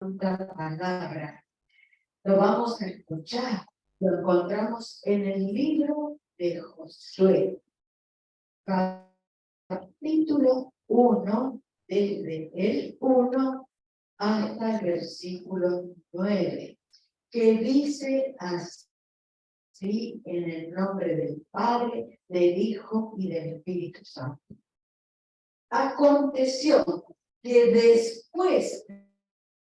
santa palabra. Lo vamos a escuchar. Lo encontramos en el libro de Josué, capítulo 1, desde el 1 hasta el versículo 9, que dice así: en el nombre del Padre, del Hijo y del Espíritu Santo. Aconteció que después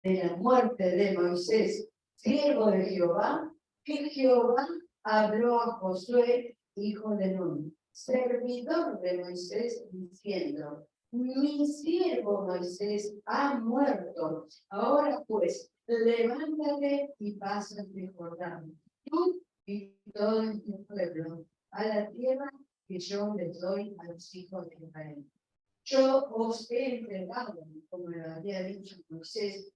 de la muerte de Moisés, siervo de Jehová, que Jehová habló a Josué, hijo de Nun, servidor de Moisés, diciendo: mi siervo Moisés ha muerto. Ahora pues, levántate y pásate Jordán, tú y todo tu pueblo, a la tierra que yo les doy a los hijos de Israel. Yo os he entregado, como lo había dicho Moisés,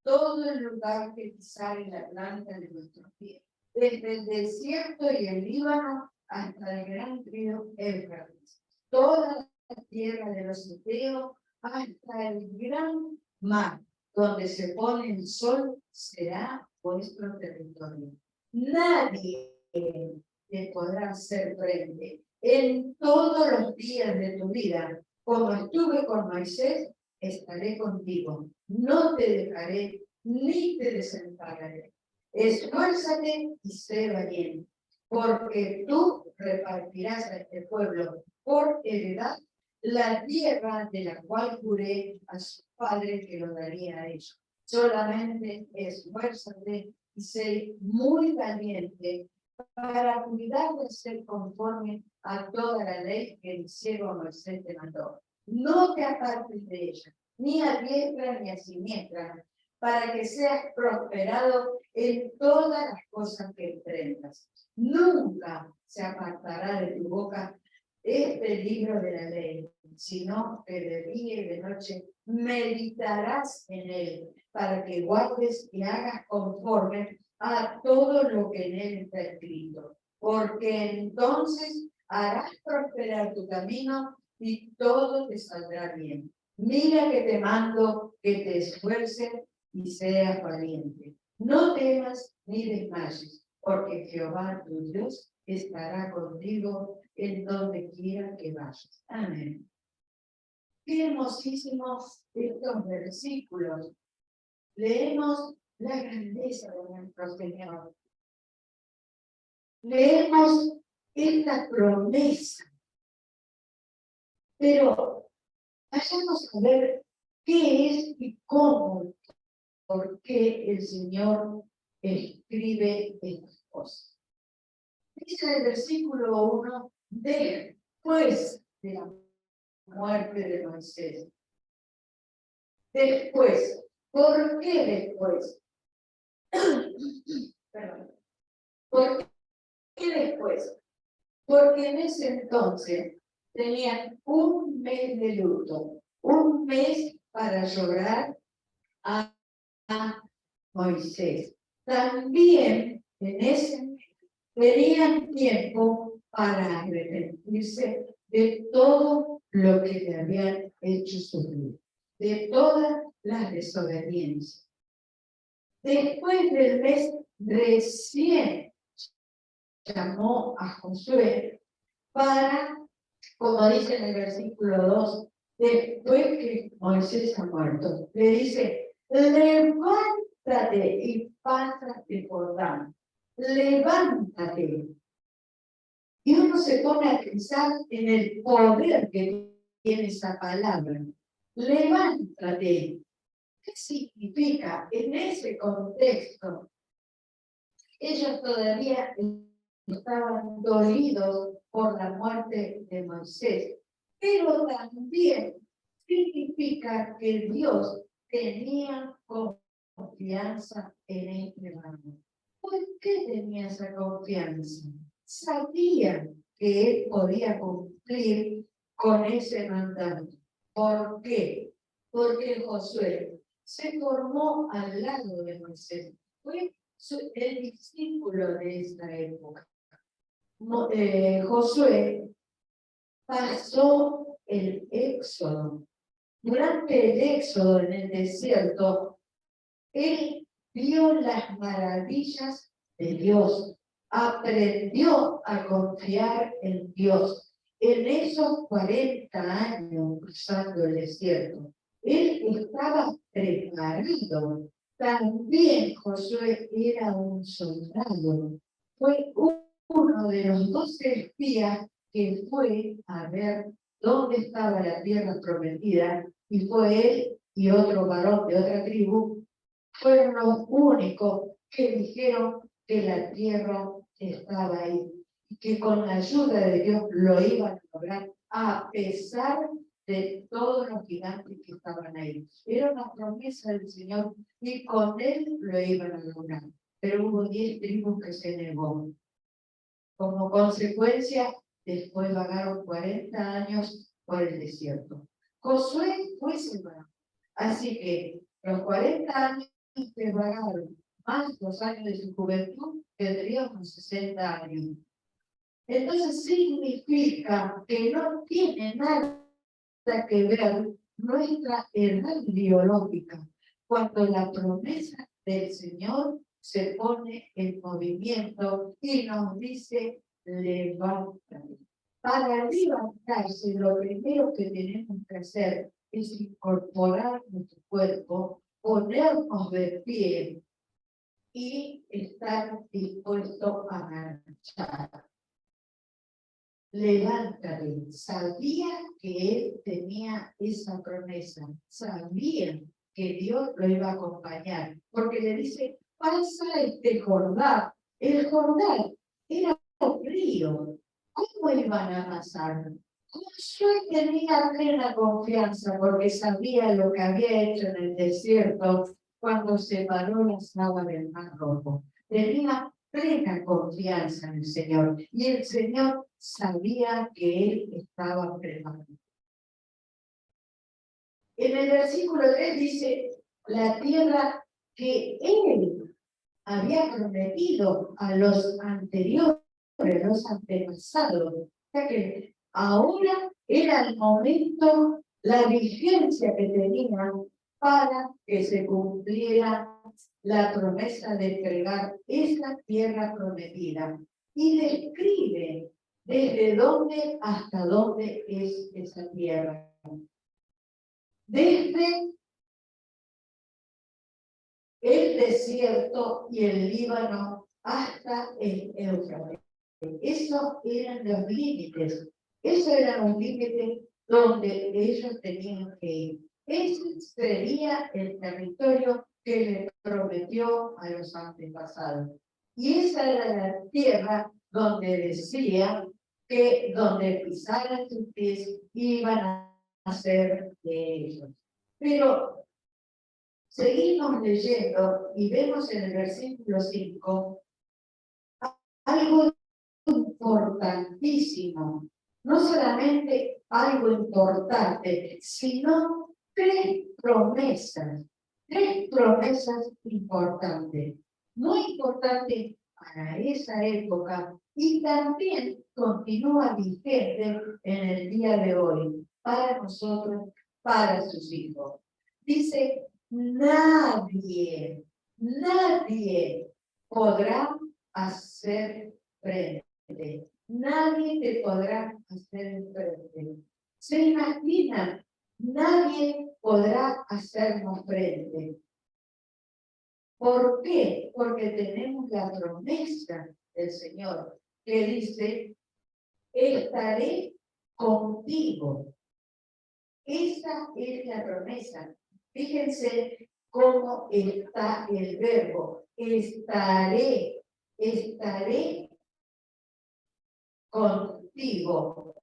todo el lugar que pisare la planta de nuestros pies, desde el desierto y el Líbano hasta el gran río Éufrates, toda la tierra de los heteos hasta el gran mar, donde se pone el sol, será vuestro territorio. Nadie te podrá hacer frente en todos los días de tu vida. Como estuve con Moisés, estaré contigo. No te dejaré ni te desampararé. Esfuérzate y sé valiente, porque tú repartirás a este pueblo por heredad la tierra de la cual juré a su padre que lo daría a ellos. Solamente esfuérzate y sé muy valiente para cuidar de ser conforme a toda la ley que el siervo Moisés te mandó. No te apartes de ella, ni a diestra ni a siniestra, para que seas prosperado en todas las cosas que emprendas. Nunca se apartará de tu boca este libro de la ley, sino que de día y de noche meditarás en él, para que guardes y hagas conforme a todo lo que en él está escrito, porque entonces harás prosperar tu camino y todo te saldrá bien. Mira que te mando que te esfuerces y seas valiente. No temas ni desmayes, porque Jehová tu Dios estará contigo en donde quiera que vayas. Amén. Qué hermosísimos estos versículos. Leemos la grandeza de nuestro Señor. Leemos esta promesa. Pero vayamos a ver qué es y cómo, por qué el Señor escribe estas cosas. Dice en el versículo 1, después de la muerte de Moisés. Después. ¿Por qué después? Perdón. ¿Por qué después? Porque en ese entonces tenían un mes de luto, un mes para llorar a Moisés. También en ese mes tenían tiempo para arrepentirse de todo lo que le habían hecho sufrir, de todas las desobediencias. Después del mes, recién llamó a Josué para, como dice en el versículo 2, después que Moisés ha muerto, le dice: levántate y pásate Jordán. Levántate. Y uno se pone a pensar en el poder que tiene esa palabra. Levántate. ¿Qué significa en ese contexto? Ellos todavía estaban dolidos por la muerte de Moisés, pero también significa que Dios tenía confianza en este varón. ¿Por qué tenía esa confianza? Sabía que él podía cumplir con ese mandato. ¿Por qué? Porque Josué se formó al lado de Moisés. Fue el discípulo de esta época. Josué pasó el éxodo. Durante el éxodo en el desierto, Él vio las maravillas de Dios, aprendió a confiar en Dios. En esos 40 años cruzando el desierto, él estaba preparado. También Josué era un soldado. Fue uno de los 12 espías que fue a ver dónde estaba la tierra prometida, y fue él y otro varón de otra tribu, fueron los únicos que dijeron que la tierra estaba ahí y que con la ayuda de Dios lo iban a lograr a pesar de todos los gigantes que estaban ahí. Era una promesa del Señor y con él lo iban a lograr. Pero hubo 10 tribus que se negó. Como consecuencia, después vagaron 40 años por el desierto. Josué fue sembrado. Así que los 40 años que vagaron, más los años de su juventud, tendría unos 60 años. Entonces significa que no tiene nada que ver nuestra edad biológica cuando la promesa del Señor se pone en movimiento y nos dice: levántate. Para levantarse, lo primero que tenemos que hacer es incorporar nuestro cuerpo, ponernos de pie y estar dispuesto a marchar. Levántate. Sabía que él tenía esa promesa, sabía que Dios lo iba a acompañar, porque le dice: pasa este Jordán. El Jordán era un río. ¿Cómo iban a pasar? Josué tenía plena confianza porque sabía lo que había hecho en el desierto cuando separó las aguas del Mar Rojo. Tenía plena confianza en el Señor y el Señor sabía que él estaba preparado. En el versículo 3 dice: la tierra que él había prometido a los anteriores, los antepasados. O sea que ahora era el momento, la vigencia que tenían para que se cumpliera la promesa de entregar esa tierra prometida. Y describe desde dónde hasta dónde es esa tierra. Desde el desierto y el Líbano hasta el Éufrates. Esos eran los límites. Esos eran los límites donde ellos tenían que ir. Ese sería el territorio que le prometió a los antepasados. Y esa era la tierra donde decía que donde pisaran sus pies iban a ser de ellos. Pero seguimos leyendo y vemos en el versículo 5 algo importantísimo. No solamente algo importante, sino tres promesas importantes, muy importantes para esa época y también continúa vigente en el día de hoy, para nosotros, para sus hijos. Dice: nadie podrá hacer frente. Nadie te podrá hacer frente. ¿Se imaginan? Nadie podrá hacernos frente. ¿Por qué? Porque tenemos la promesa del Señor que dice: estaré contigo. Esa es la promesa. Fíjense cómo está el verbo. Estaré contigo.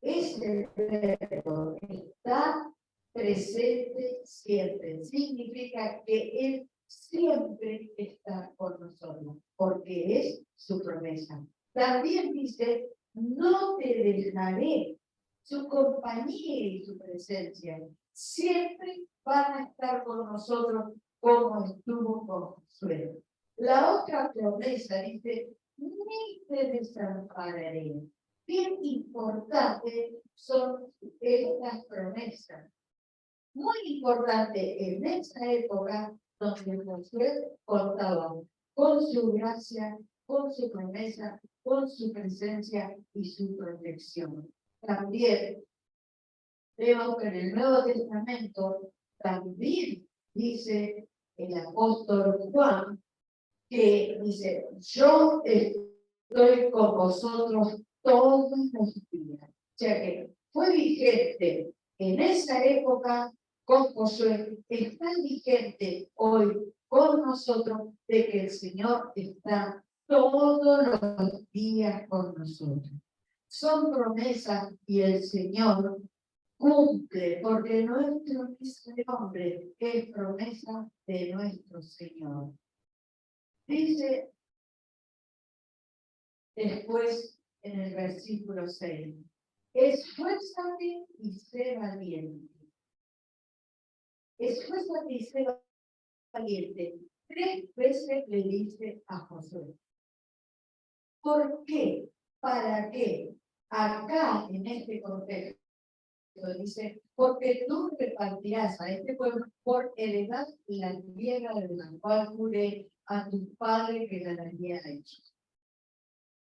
Ese verbo está presente siempre. Significa que Él siempre está con nosotros, porque es su promesa. También dice: no te dejaré. Su compañía y su presencia siempre van a estar con nosotros, como estuvo con Josué. La otra promesa dice: ni te desampararé. Bien importante son estas promesas. muy importante en esa época donde Josué contaba con su gracia, con su promesa, con su presencia y su protección. También vemos que en el Nuevo Testamento también dice el apóstol Juan que dice, yo estoy con vosotros todos los días. O sea que fue vigente en esa época con Josué, está vigente hoy con nosotros de que el Señor está todos los días con nosotros. Son promesas y el Señor cumple, porque nuestro hombre es promesa de nuestro Señor. Dice después en el versículo 6, esfuérzate y sé valiente. Esfuérzate y sé valiente. 3 veces le dice a Josué. ¿Por qué? ¿Para qué? Acá, en este contexto, dice, porque tú repartirás a este pueblo por heredad la tierra de la cual juré a tu padre que la daría hecho.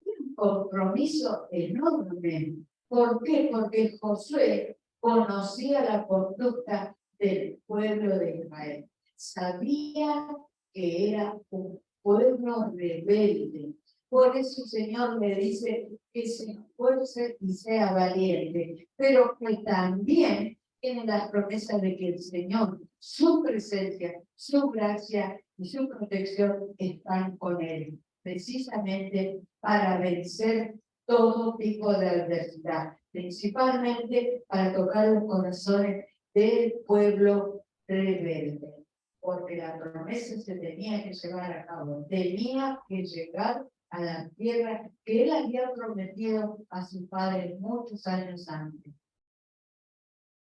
Un compromiso enorme. ¿Por qué? Porque Josué conocía la conducta del pueblo de Israel. Sabía que era un pueblo rebelde. Por eso el Señor le dice que se esfuerce y sea valiente, pero que también tiene las promesas de que el Señor, su presencia, su gracia y su protección están con él, precisamente para vencer todo tipo de adversidad, principalmente para tocar los corazones del pueblo rebelde, porque la promesa se tenía que llevar a cabo, tenía que llegar a la tierra que él había prometido a su padre muchos años antes.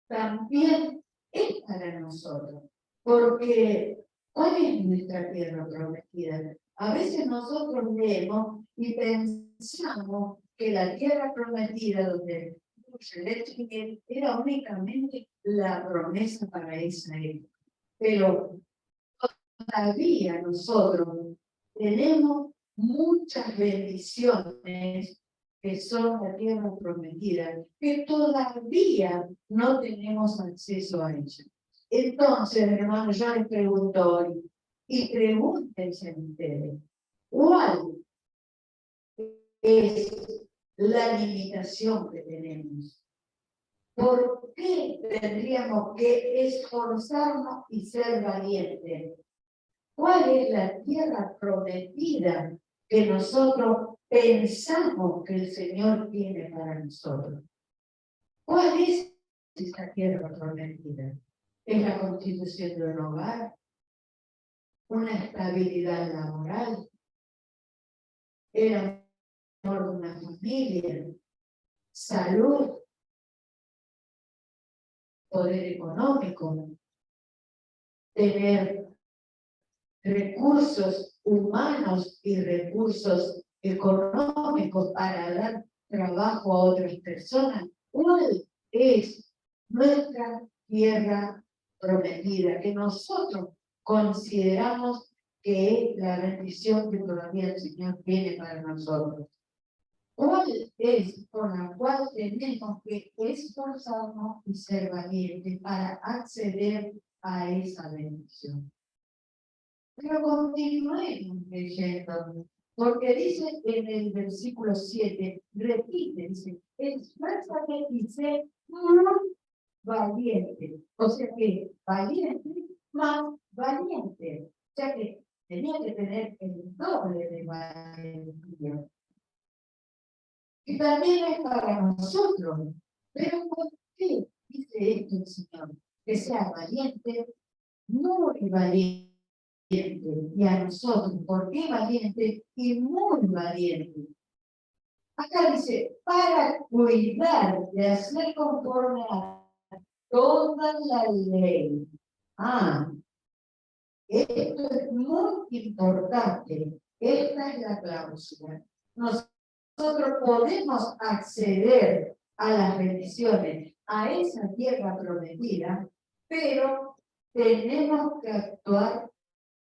También es para nosotros, porque ¿cuál es nuestra tierra prometida? A veces nosotros leemos y pensamos que la tierra prometida donde era únicamente la promesa para esa época. Pero todavía nosotros tenemos muchas bendiciones que son la tierra prometida, que todavía no tenemos acceso a ella. Entonces, hermanos, yo les pregunto hoy, y pregúntense ustedes, ¿cuál es la limitación que tenemos? ¿Por qué tendríamos que esforzarnos y ser valientes? ¿Cuál es la tierra prometida que nosotros pensamos que el Señor tiene para nosotros? ¿Cuál es esa tierra prometida? ¿Es la constitución de un hogar? ¿Una estabilidad laboral? ¿El amor de una familia? ¿Salud? ¿Poder económico? ¿Tener recursos humanos y recursos económicos para dar trabajo a otras personas? ¿Cuál es nuestra tierra prometida que nosotros consideramos que es la bendición que todavía el Señor tiene para nosotros? ¿Cuál es por la cual tenemos que esforzarnos y ser valientes para acceder a esa bendición? Pero continuemos leyendo, porque dice en el versículo 7, repite, dice, esfuérzate y sé muy valiente. O sea que valiente más valiente. O sea que tenía que tener el doble de valentía. Y también es para nosotros. Pero ¿por qué dice esto el Señor? Que sea valiente, muy valiente. Y a nosotros, ¿por qué valiente y muy valiente? Acá dice, para cuidar de hacer conforme a toda la ley. Esto es muy importante. Esta es la cláusula. Nosotros podemos acceder a las bendiciones, a esa tierra prometida, pero tenemos que actuar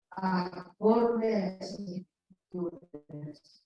acorde a las Escrituras,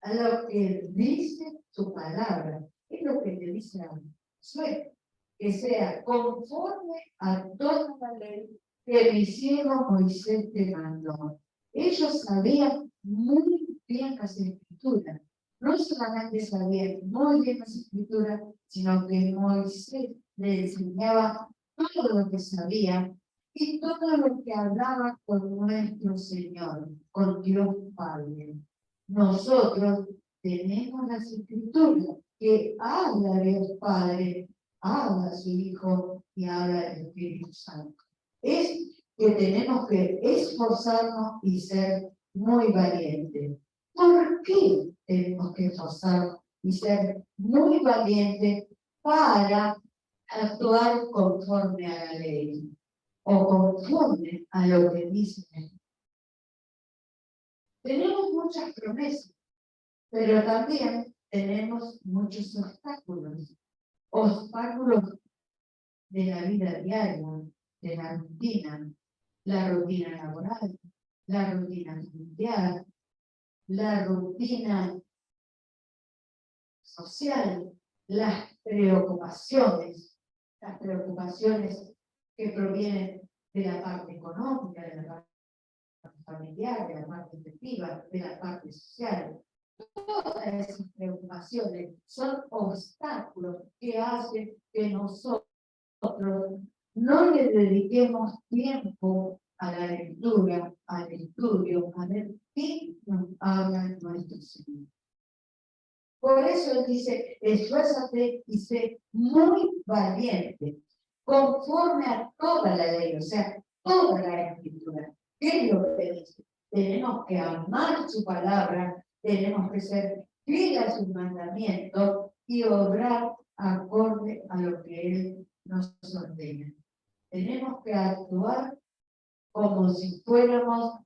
a lo que dice su palabra. Es lo que le dice a Josué, que sea conforme a toda la ley que mi siervo Moisés te mandó. Ellos sabían muy bien las Escrituras. No solamente sabían muy bien las Escrituras, sino que Moisés le enseñaba todo lo que sabía y todo lo que hablaba con nuestro Señor, con Dios Padre. Nosotros tenemos las Escrituras que habla Dios Padre, habla su Hijo y habla el Espíritu Santo. Es que tenemos que esforzarnos y ser muy valientes. ¿Por qué tenemos que esforzarnos y ser muy valientes para actuar conforme a la ley o conforme a lo que dice? Tenemos muchas promesas, pero también tenemos muchos obstáculos. Obstáculos de la vida diaria, de la rutina laboral, la rutina familiar, la rutina social, las preocupaciones que provienen de la parte económica, de la parte familiar, de la parte afectiva, de la parte social. Todas esas preocupaciones son obstáculos que hacen que nosotros no le dediquemos tiempo a la lectura, al estudio, a ver qué nos habla nuestro Señor. Por eso Él dice, esfuérzate y sé muy valiente, conforme a toda la ley, o sea, toda la Escritura. ¿Qué es lo que dice? Tenemos que amar su palabra, tenemos que ser fieles a sus mandamientos y obrar acorde a lo que Él nos ordena. Tenemos que actuar como si fuéramos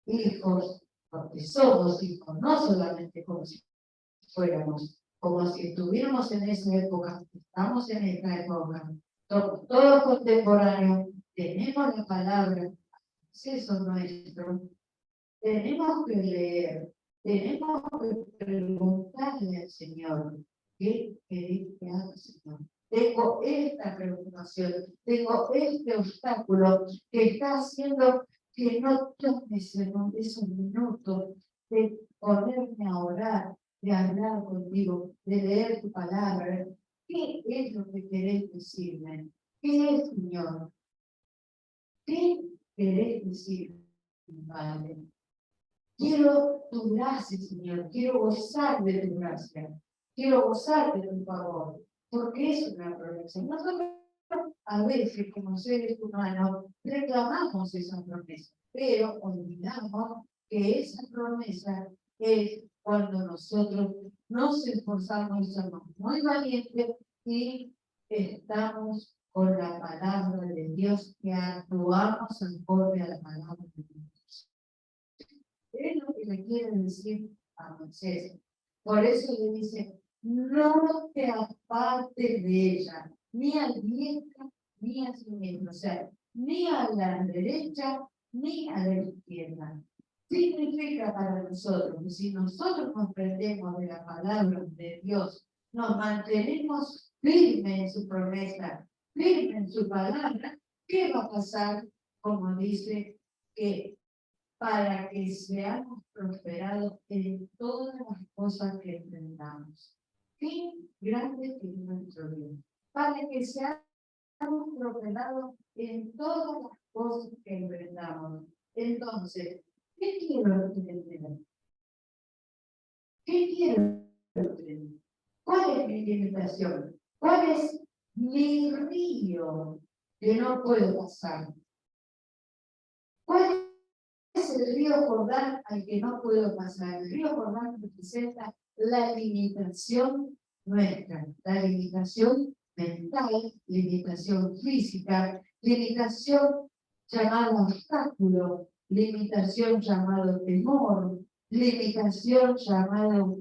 hijos, porque somos hijos, no solamente como si fuéramos, como si estuviéramos en esa época, estamos en esta época, todos contemporáneos, tenemos la palabra, acceso nuestro, tenemos que leer, tenemos que preguntarle al Señor, ¿qué querés que haga, Señor? Tengo esta preocupación, tengo este obstáculo que está haciendo que no tome esos minutos de ponerme a orar, de hablar contigo, de leer tu palabra. ¿Qué es lo que querés decirme? ¿Qué es, Señor? ¿Qué querés decirme, Padre? Quiero tu gracia, Señor. Quiero gozar de tu gracia. Quiero gozar de tu favor. Porque es una promesa. Nosotros a veces, como seres humanos, reclamamos esa promesa, pero olvidamos que esa promesa es cuando nosotros nos esforzamos y somos muy valientes y estamos con la palabra de Dios, que actuamos acorde a la palabra de Dios. Es lo que le quiere decir a Moisés. Por eso le dice, no te apartes de ella, ni a diestra ni a siniestra, o sea, ni a la derecha ni a la izquierda. Significa para nosotros que si nosotros nos prendemos de la palabra de Dios, nos mantenemos firmes en su promesa, firmes en su palabra, ¿qué va a pasar? Como dice, que para que seamos prosperados en todas las cosas que enfrentamos. Qué grande es nuestro Dios. Para que seamos prosperados en todas las cosas que enfrentamos. Entonces, ¿qué quiero entender? ¿Qué quiero entender? ¿Cuál es mi limitación? ¿Cuál es mi río que no puedo pasar? ¿Cuál es el río Jordán al que no puedo pasar? El río Jordán representa la limitación nuestra, la limitación mental, limitación física, limitación llamada obstáculo, limitación llamado temor, limitación llamado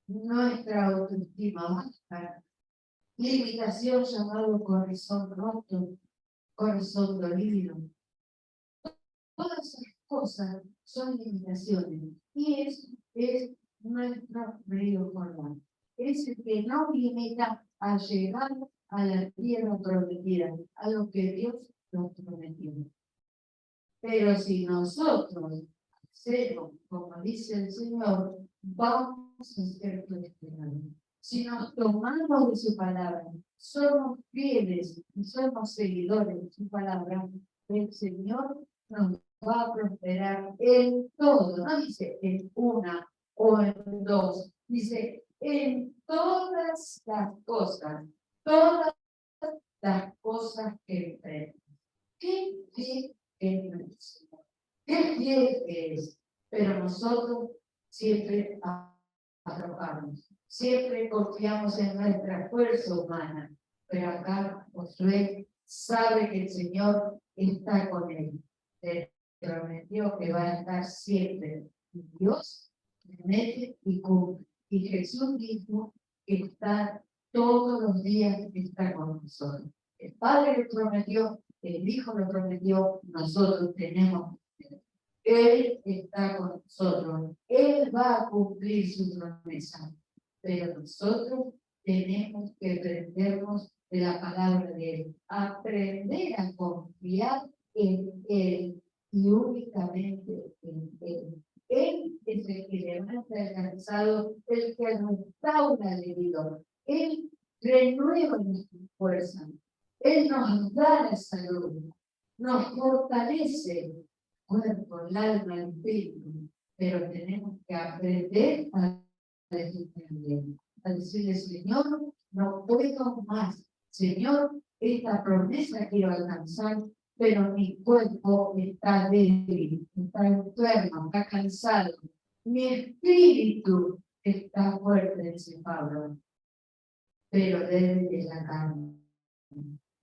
nuestra autoestima baja, limitación llamado corazón roto, corazón dolido. Todas esas cosas son limitaciones. Y es nuestro río Jordán. Es el que nos limita a llegar a la tierra prometida, a lo que Dios nos prometió. Pero si nosotros hacemos, como dice el Señor, vamos a ser prosperados. Si nos tomamos de su palabra, somos fieles y somos seguidores de su palabra, el Señor nos va a prosperar en todo. No dice en una o en dos, dice en todas las cosas que enfrentan. ¿Qué fiel es nuestro Señor? ¿Qué fiel es? Pero nosotros siempre aflojamos, siempre confiamos en nuestra fuerza humana. Pero acá Josué sabe que el Señor está con él. Le prometió que va a estar siempre. Dios promete y cumple. Y Jesús dijo que está todos los días, está con nosotros. El Padre le prometió, el Hijo le prometió, nosotros tenemos que creer. Él está con nosotros, Él va a cumplir su promesa, pero nosotros tenemos que aprendernos de la palabra de Él, aprender a confiar en Él y únicamente en Él. Él es el que levanta el cansado, el que restaura el herido. Él renueva nuestra fuerza. Él nos da la salud, nos fortalece cuerpo, el alma, el espíritu, pero tenemos que aprender a decirle, Señor, no puedo más. Señor, esta promesa quiero alcanzar, pero mi cuerpo está débil, está enfermo, está cansado. Mi espíritu está fuerte, dice Pablo, pero débil de la carne.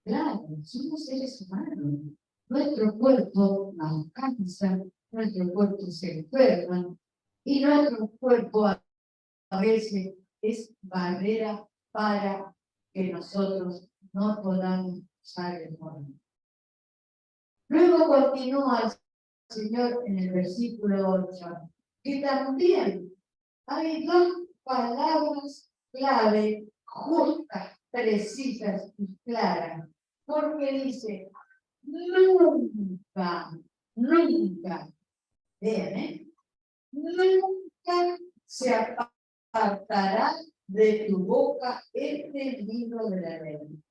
Claro, somos seres humanos. Nuestro cuerpo nos cansa, nuestro cuerpo se enferma y nuestro cuerpo a veces es barrera para que nosotros no podamos usar el mundo. Luego continúa el Señor en el versículo 8, que también hay dos palabras clave, justas, precisas y claras, porque dice, nunca, nunca, vean, nunca se apartará de tu boca este libro de la ley.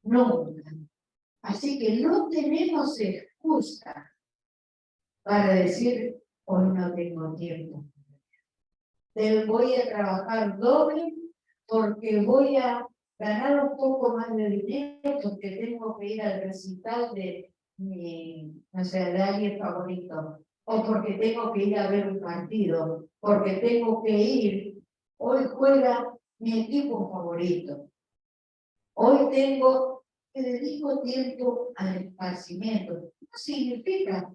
Nunca. Así que no tenemos excusa para decir, hoy no tengo tiempo. Voy a trabajar doble porque voy a ganar un poco más de dinero porque tengo que ir al recital de mi, no sé, de alguien favorito, o porque tengo que ir a ver un partido, porque tengo que ir, hoy juega mi equipo favorito, hoy que dedico tiempo al esparcimiento. No significa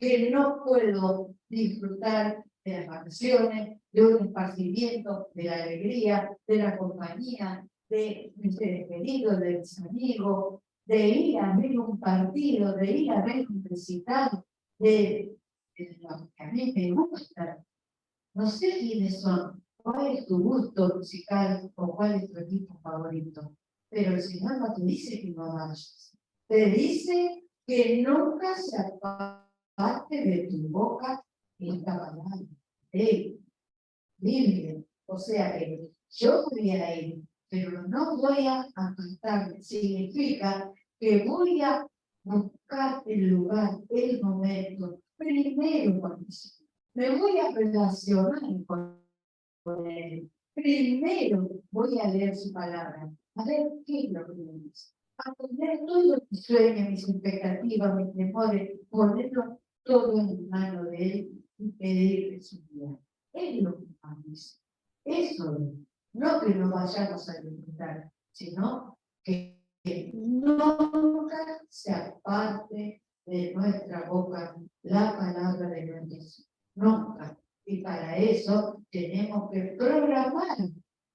que no puedo disfrutar de las vacaciones, de un esparcimiento, de la alegría, de la compañía, de mis seres queridos, de mis amigos, de ir a ver un partido, de ir a ver un recital, de lo que a mí me gusta. No sé quiénes son, cuál es tu gusto musical o cuál es tu equipo favorito, pero el Señor no te dice que no vayas, te dice que nunca se aparte de tu boca esta palabra. Biblia. O sea que yo voy a ir, pero no voy a apartarme. Significa que voy a buscar el lugar, el momento, primero con el Señor. Me voy a relacionar con Él. Primero voy a leer su palabra, a ver qué es lo que me dice. A poner todo mis sueños, mis expectativas, mis temores, ponerlo todo en manos de Él y pedirle su guía. Es lo que nos dice. Eso es. No que nos vayamos a disfrutar, sino que nunca se aparte de nuestra boca la palabra de nuestro Dios. Nunca. Y para eso tenemos que programar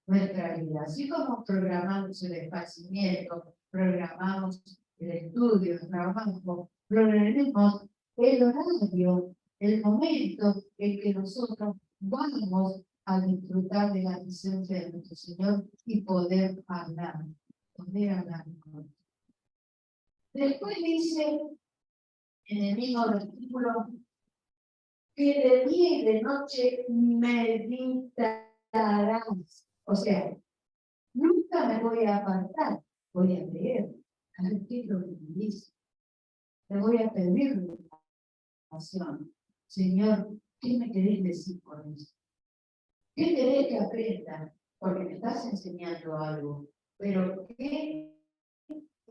nuestra vida. Así como programamos el esparcimiento, programamos el estudio, el trabajo, programemos el horario, el momento en que nosotros vamos a disfrutar de la presencia de nuestro Señor y poder hablar con Él. Después dice en el mismo versículo que de día y de noche meditarás. O sea, nunca me voy a apartar, voy a leer, a ver qué es lo que me dice. Le voy a pedir oración. Señor, ¿qué me querés decir por eso? ¿Qué querés que aprenda? Porque me estás enseñando algo. Pero ¿qué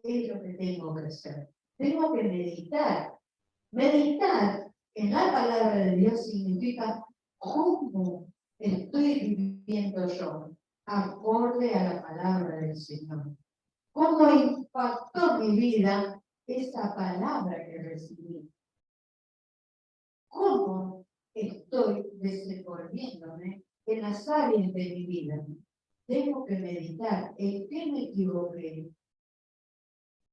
es lo que tengo que hacer? Tengo que meditar. Meditar en la palabra de Dios significa cómo estoy viviendo yo, acorde a la palabra del Señor. ¿Cómo impactó mi vida esa palabra que recibí? ¿Cómo estoy desenvolviéndome en las áreas de mi vida? Tengo que meditar en qué me equivoqué.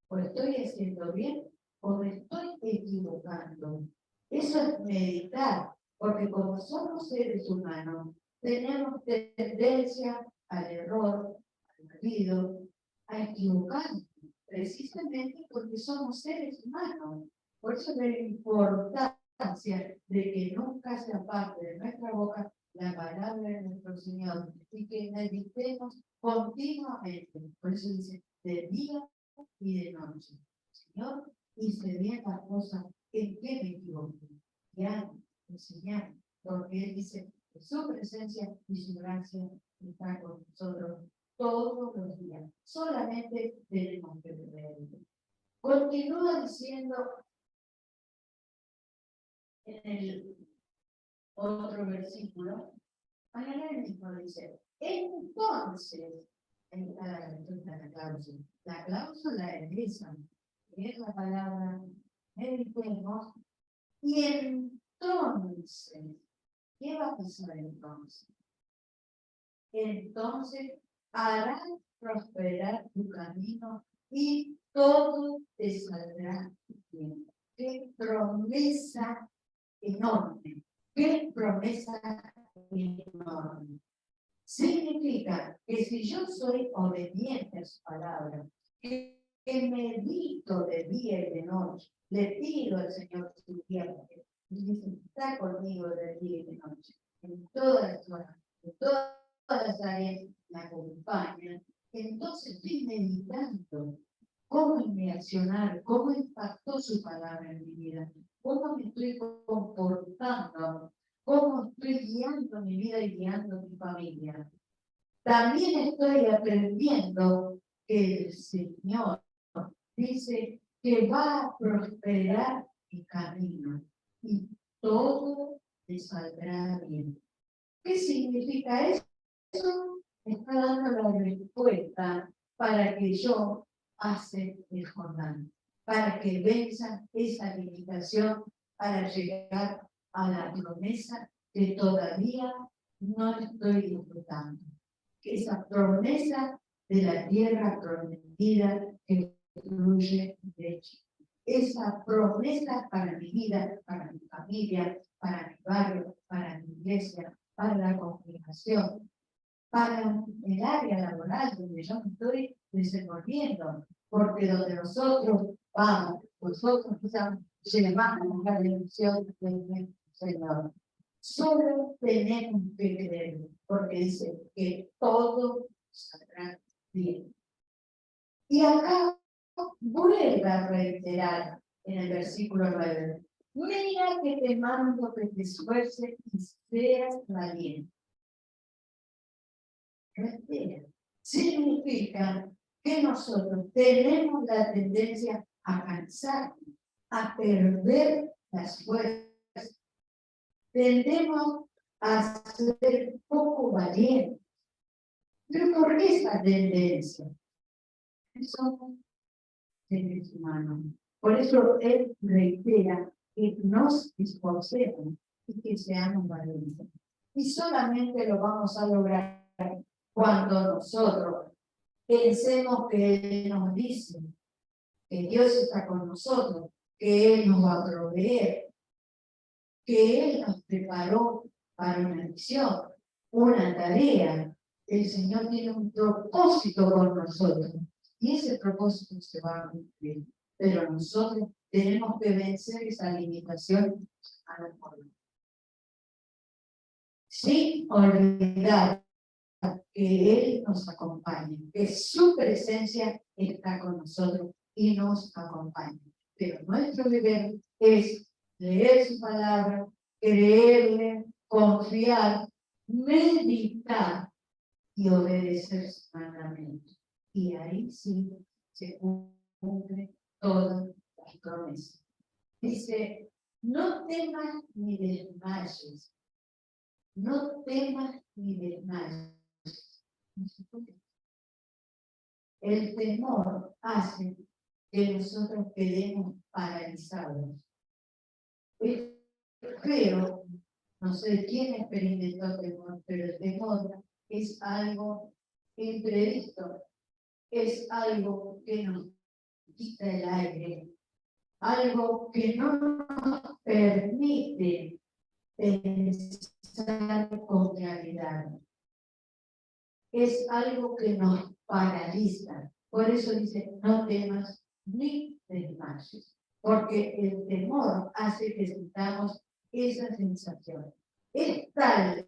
¿O estoy haciendo bien o me estoy equivocando? Eso es meditar, porque como somos seres humanos, tenemos tendencia al error, al olvido, a equivocarnos, precisamente porque somos seres humanos. Por eso es la importancia de que nunca sea parte de nuestra boca la palabra de nuestro Señor y que meditemos continuamente. Por eso dice, de día y de noche. Señor, hice bien las cosas, ¿en qué me equivoqué? Ya, enseñar, porque Él dice que su presencia y su gracia están con nosotros todos los días. Solamente tenemos que creerlo. Continúa diciendo en el otro versículo, mañana el mismo dice, entonces, la cláusula es esa, es la palabra, meditemos, y entonces, ¿qué va a pasar entonces? Entonces harás prosperar tu camino y todo te saldrá bien. ¡Qué promesa enorme! ¡Qué promesa enorme! Significa que si yo soy obediente a su palabra, que medito de día y de noche, le pido al Señor su tiempo, y dice, está conmigo de día y de noche, en todas las áreas me acompañan, entonces estoy meditando cómo es mi accionar, cómo impactó su palabra en mi vida, cómo me estoy comportando, cómo estoy guiando mi vida y guiando mi familia. También estoy aprendiendo que el Señor dice que va a prosperar mi camino y todo te saldrá bien. ¿Qué significa eso? Eso me está dando la respuesta para que yo pase el Jordán, para que venza esa limitación, para llegar a la promesa que todavía no estoy disfrutando. Esa promesa de la tierra prometida que fluye leche. Esa promesa para mi vida, para mi familia, para mi barrio, para mi iglesia, para la congregación, para el área laboral donde yo me estoy desenvolviendo, porque donde nosotros vamos, nosotros llevamos la bendición del Señor. Solo tenemos que creer, porque dice que todo saldrá bien. Y acá vuelve a reiterar en el versículo 9. Mira que te mando que te esfuerces y seas valiente. Significa que nosotros tenemos la tendencia a cansarnos, a perder las fuerzas. Tendemos a ser poco valientes. Pero ¿por qué esa tendencia? Somos seres humanos. Por eso él reitera que nos esforcemos y que seamos valientes. Y solamente lo vamos a lograr Cuando nosotros pensemos que Él nos dice que Dios está con nosotros, que Él nos va a proveer, que Él nos preparó para una misión, una tarea. El Señor tiene un propósito con nosotros y ese propósito se va a cumplir. Pero nosotros tenemos que vencer esa limitación a la forma. Sin olvidar que Él nos acompaña, que su presencia está con nosotros y nos acompaña. Pero nuestro deber es leer su palabra, creerle, confiar, meditar y obedecer sus mandamientos. Y ahí sí se cumple todas las promesas. Dice, no temas ni desmayes, no temas ni desmayes. El temor hace que nosotros quedemos paralizados. Pero, no sé quién experimentó temor, pero el temor es algo imprevisto, es algo que nos quita el aire, algo que no nos permite pensar con claridad. Es algo que nos paraliza. Por eso dice, no temas ni desmayes, porque el temor hace que sintamos esa sensación. Es tal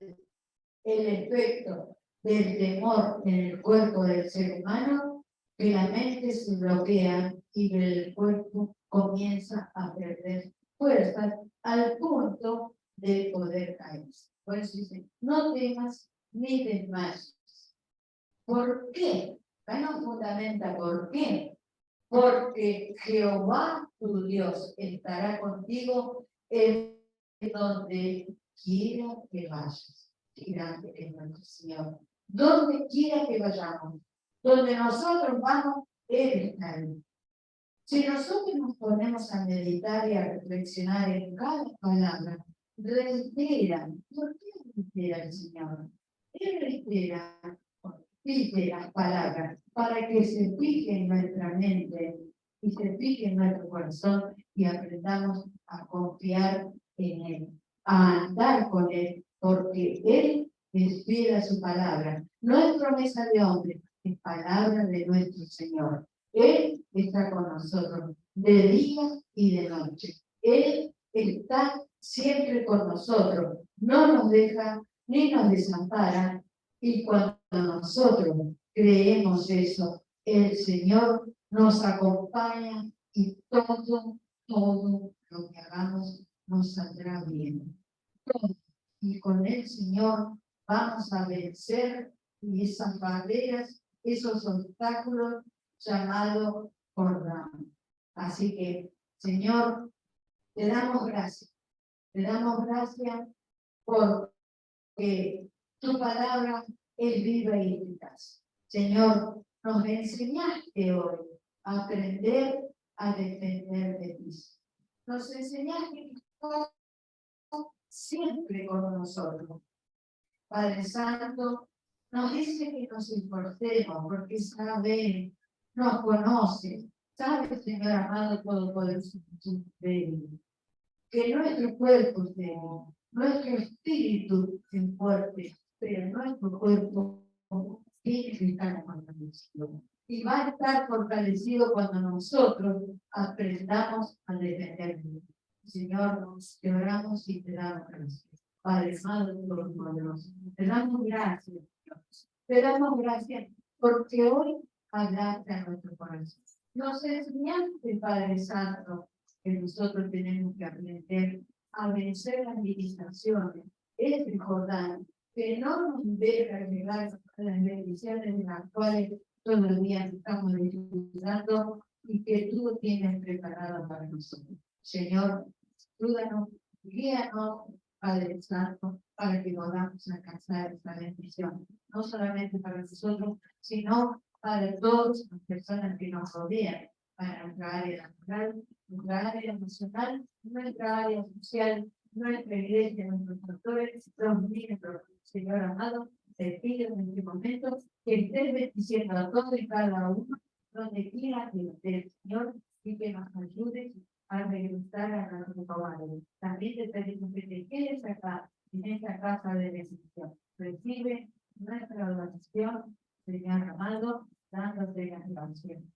el efecto del temor en el cuerpo del ser humano que la mente se bloquea y el cuerpo comienza a perder fuerzas al punto de poder caerse. Por eso dice, no temas ni desmayes. ¿Por qué? Bueno, fundamenta por qué. Porque Jehová tu Dios estará contigo en donde quiera que vayas. Grande es nuestro Señor. Donde quiera que vayamos, donde nosotros vamos, Él está ahí. Si nosotros nos ponemos a meditar y a reflexionar en cada palabra, reitera. ¿Por qué reitera el Señor? Él reitera las palabras para que se fije en nuestra mente y se fije en nuestro corazón y aprendamos a confiar en Él, a andar con Él, porque Él es fiel a su palabra. No es promesa de hombre, es palabra de nuestro Señor. Él está con nosotros de día y de noche. Él está siempre con nosotros, no nos deja ni nos desampara. Y cuando nosotros creemos eso, el Señor nos acompaña y todo lo que hagamos nos saldrá bien. Todo. Y con el Señor vamos a vencer esas barreras, esos obstáculos llamados Jordán. Así que, Señor, te damos gracias. Te damos gracias porque tu palabra es viva y eficaz. Señor, nos enseñaste hoy a aprender a depender de ti. Nos enseñaste que estás siempre con nosotros. Padre Santo, nos dice que nos importemos porque sabe, nos conoce, sabe, Señor amado, todopoderoso, que nuestro cuerpo es débil, nuestro espíritu es fuerte, pero nuestro cuerpo tiene que estar fortalecido. Y va a estar fortalecido cuando nosotros aprendamos a defenderlo. Señor, te oramos y te damos gracias. Padre Santo, Todopoderoso, te damos gracias, Dios. Te damos gracias porque hoy hablaste a nuestro corazón. Nos enseñaste, Padre Santo, que nosotros tenemos que aprender a vencer las limitaciones. Es Jordán, que no nos deja llegar a las bendiciones en las cuales todos los días estamos disfrutando y que tú tienes preparado para nosotros. Señor, ayúdanos, guíanos, Padre Santo, para que podamos alcanzar esta bendición, no solamente para nosotros, sino para todas las personas que nos rodean, para nuestra área laboral, nuestra área emocional, nuestra área social, nuestra iglesia, nuestros pastores, los miembros, Señor amado, te pido en este momento que estés bendiciendo a todos y cada uno, donde quiera que esté, Señor, y que nos ayudes a regresar a nuestro padre. También te pedimos que te quedes acá, en esta casa de bendición. Recibe nuestra oración, Señor amado, dándote la oración.